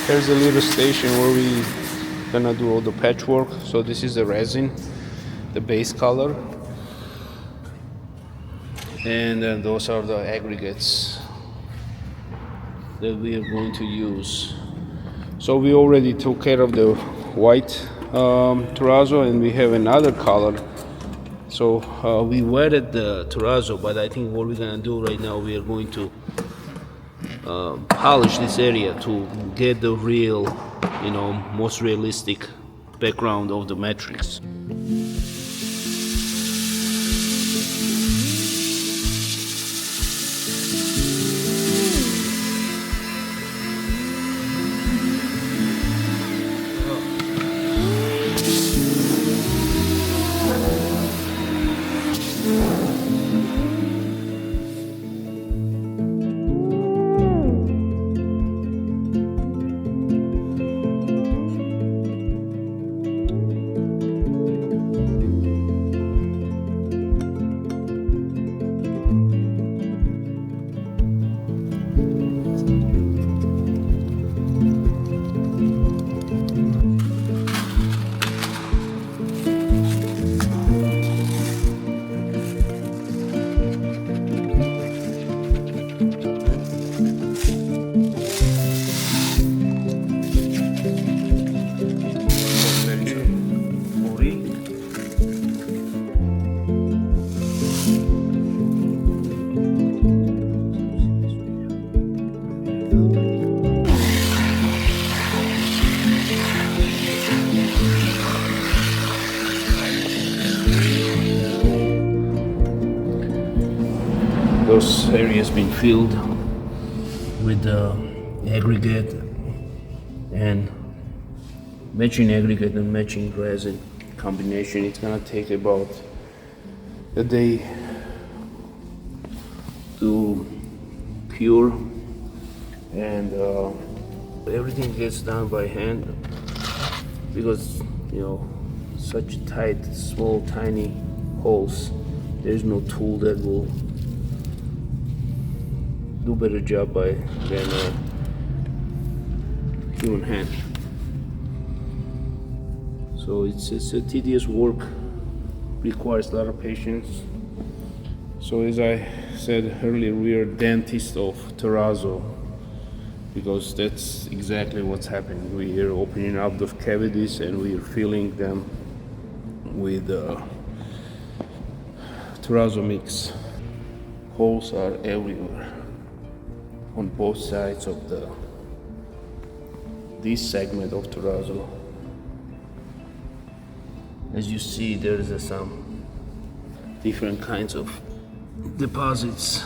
Here's a little station where we gonna do all the patchwork. So this is the resin, the base color, and then those are the aggregates that we are going to use. So we already took care of the white terrazzo, and we have another color. So we wetted the terrazzo, but I think what we're gonna do right now, we are going to polish this area to get the real, most realistic background of the matrix. Those areas been filled with the aggregate and matching aggregate and matching resin combination. It's gonna take about a day to cure, and everything gets done by hand because such tight, small, tiny holes. There's no tool that will do better job than a human hand. So it's a tedious work, requires a lot of patience, So as I said earlier, we are dentists of Terrazzo, because that's exactly what's happening. We are opening up the cavities and we are filling them with Terrazzo mix. Holes are everywhere on both sides of this segment of Terrazzo. As you see, there's some different kinds of deposits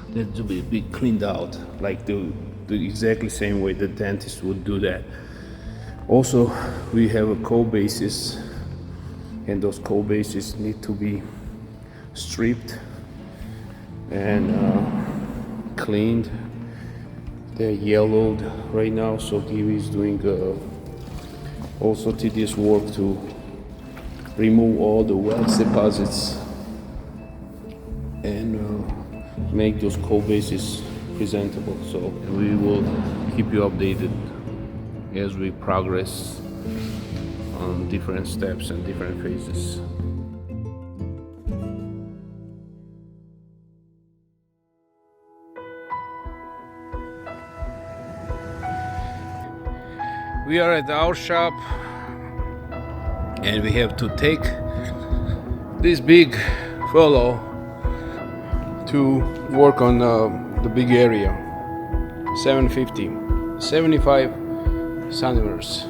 that to be cleaned out, like the exactly same way the dentist would do that. Also, we have a cold bases, and those cold bases need to be stripped and cleaned. They're yellowed right now, so Givi is doing also tedious work to remove all the wax deposits and make those cold bases presentable. So we will keep you updated as we progress on different steps and different phases. We are at our shop and we have to take this big fellow to work on the big area. 75 centimeters.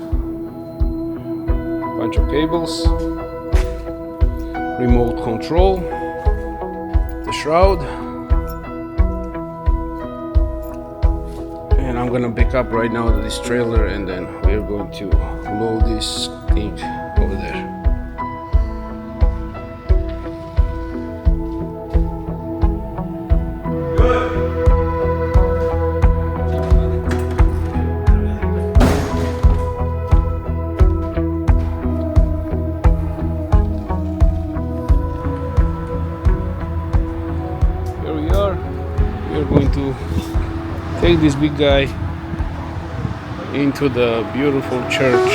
Bunch of cables, remote control, the shroud, and I'm gonna pick up right now this trailer and then we're going to load this thing over there. We're going to take this big guy into the beautiful church.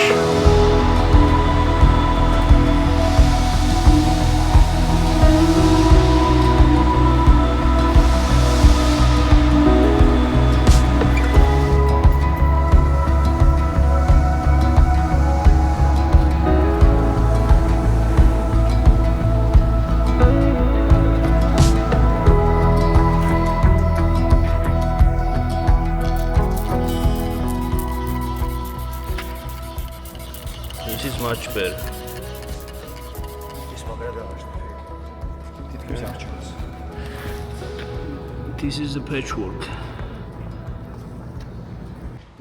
This is much better. This is the patchwork.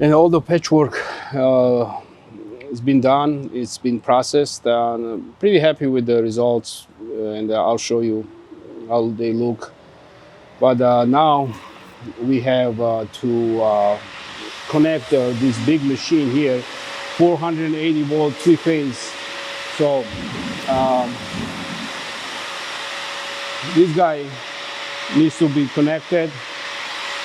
And all the patchwork has been done, it's been processed. I'm pretty happy with the results, and I'll show you how they look. But now we have to connect this big machine here, 480 volt 3-phase. So this guy needs to be connected,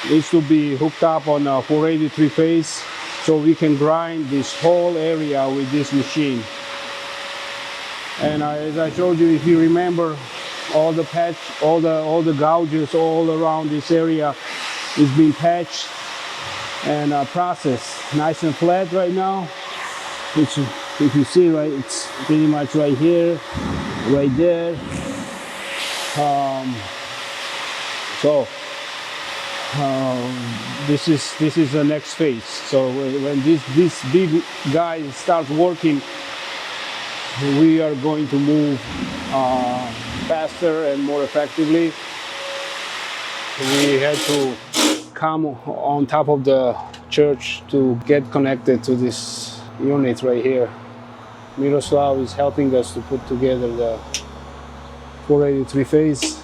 needs to be hooked up on a 480 3-phase, so we can grind this whole area with this machine. And as I showed you, if you remember, all the patch, all the gouges all around this area is being patched and processed nice and flat right now. Which, if you see, right, it's pretty much right here, right there. This is the next phase. So when this big guy starts working, we are going to move faster and more effectively. We had to come on top of the church to get connected to this unit right here. Miroslav is helping us to put together the 480 3-phase.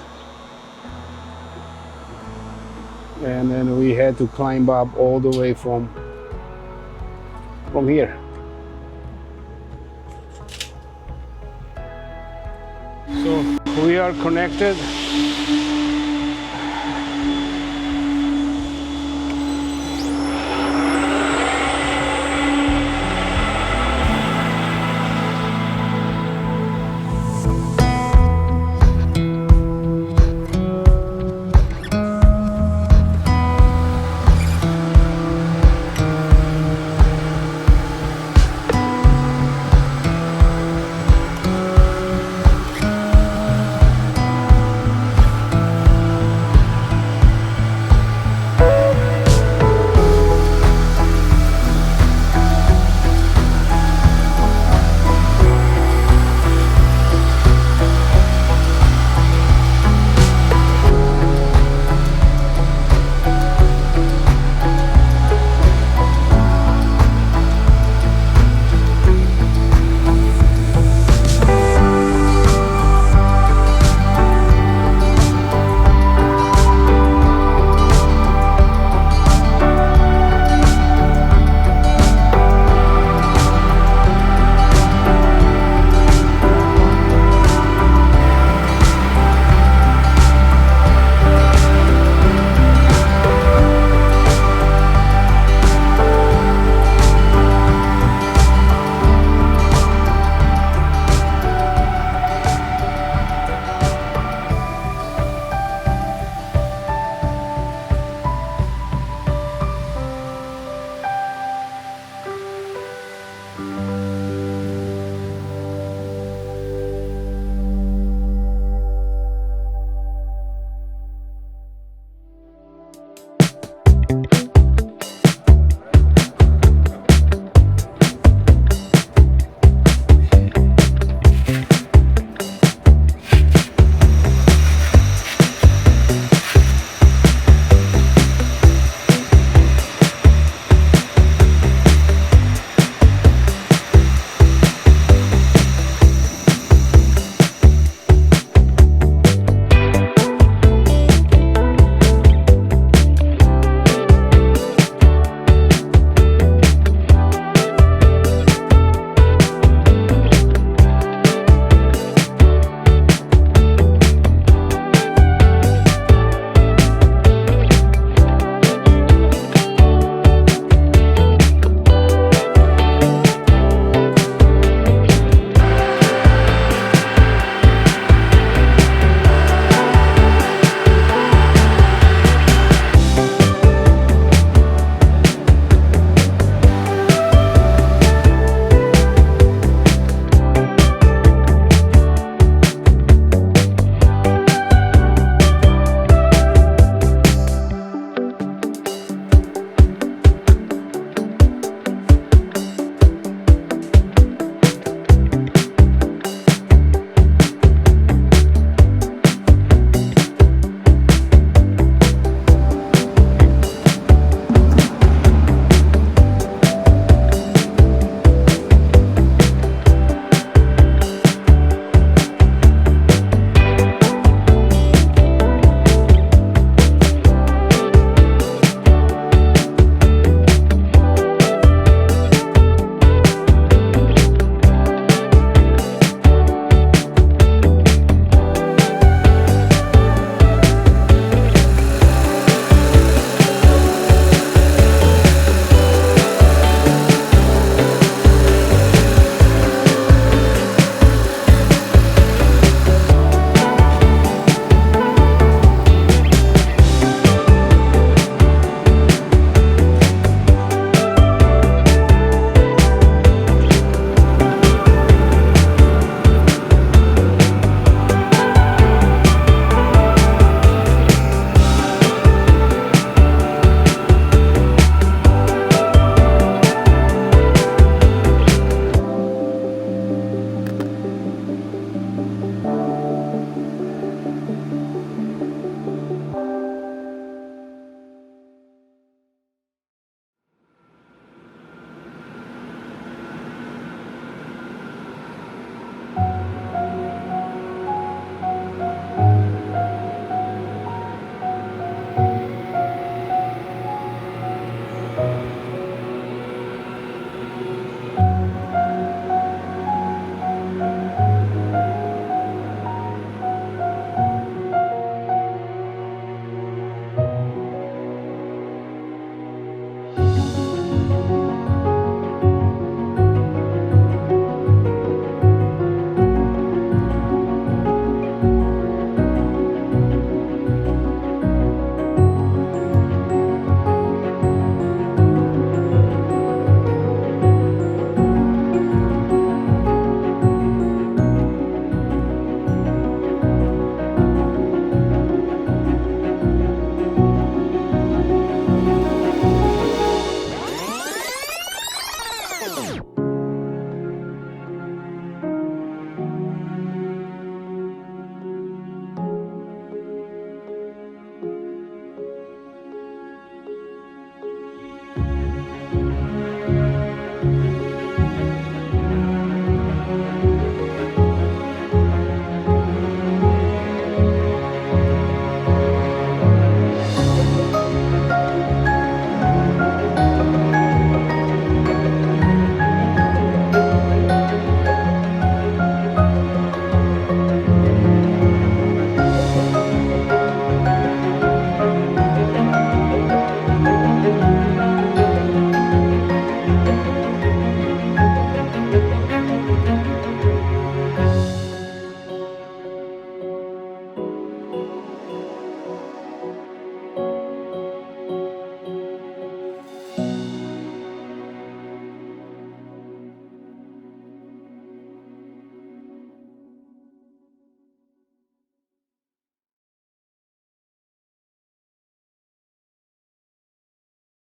And then we had to climb up all the way from here. So we are connected.